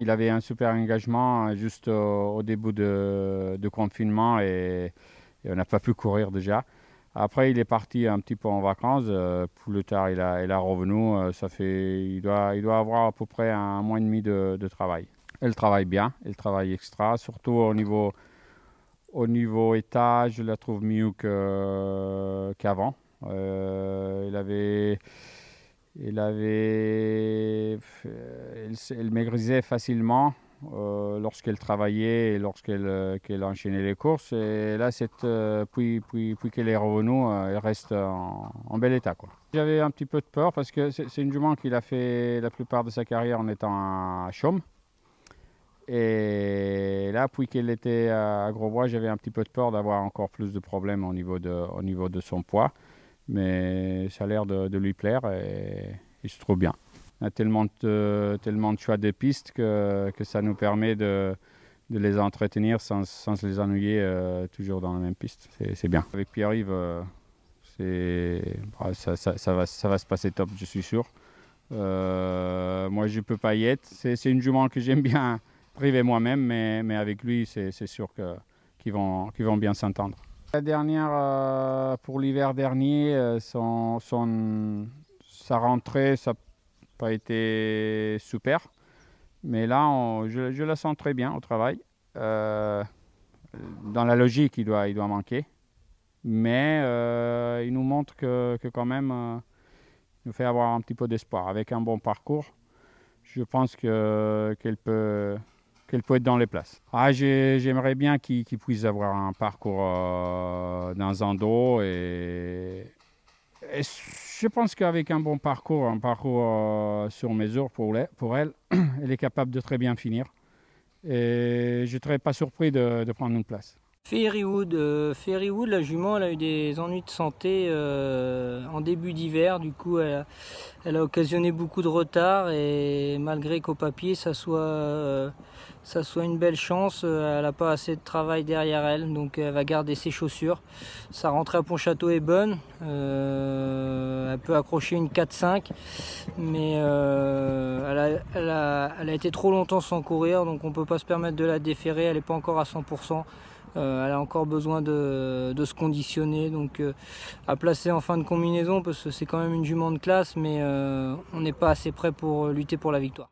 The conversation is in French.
Il avait un super engagement juste au début de confinement et on n'a pas pu courir déjà. Après, il est parti un petit peu en vacances. Plus tard, il est revenu. Il doit avoir à peu près un mois et demi de travail. Elle travaille bien, elle travaille extra, surtout au niveau état, je la trouve mieux qu'avant. Elle maigrisait facilement lorsqu'elle travaillait et qu'elle enchaînait les courses. Et là, puis qu'elle est revenue, elle reste en bel état, quoi. J'avais un petit peu de peur parce que c'est une jument qu'il a fait la plupart de sa carrière en étant à Chaume. Et là, puis qu'elle était à Grosbois, j'avais un petit peu de peur d'avoir encore plus de problèmes au niveau de son poids. Mais ça a l'air de lui plaire et il se trouve bien. On a tellement de choix de pistes que ça nous permet de les entretenir sans les ennuyer toujours dans la même piste. C'est bien. Avec Pierre-Yves, ça va se passer top, je suis sûr. Moi, je ne peux pas y être. C'est une jument que j'aime bien priver moi-même, mais avec lui, c'est sûr qu'ils vont bien s'entendre. La dernière, pour l'hiver dernier, sa rentrée, ça n'a pas été super. Mais là, je la sens très bien au travail. Dans la logique, il doit manquer. Mais il nous montre que quand même, il nous fait avoir un petit peu d'espoir. Avec un bon parcours, je pense qu'elle peut être dans les places. J'aimerais bien qu'il puisse avoir un parcours dans un dos et je pense qu'avec un bon parcours, sur mesure pour elle, elle est capable de très bien finir. Et je ne serais pas surpris de prendre une place. Fairywood, la jument, elle a eu des ennuis de santé en début d'hiver. Du coup, elle a occasionné beaucoup de retard et malgré qu'au papier ça soit une belle chance, elle n'a pas assez de travail derrière elle, donc elle va garder ses chaussures. Sa rentrée à Pontchâteau est bonne, elle peut accrocher une 4-5, mais elle a été trop longtemps sans courir, donc on ne peut pas se permettre de la déférer, elle n'est pas encore à 100%. Elle a encore besoin de se conditionner, donc à placer en fin de combinaison parce que c'est quand même une jument de classe, mais on n'est pas assez prêt pour lutter pour la victoire.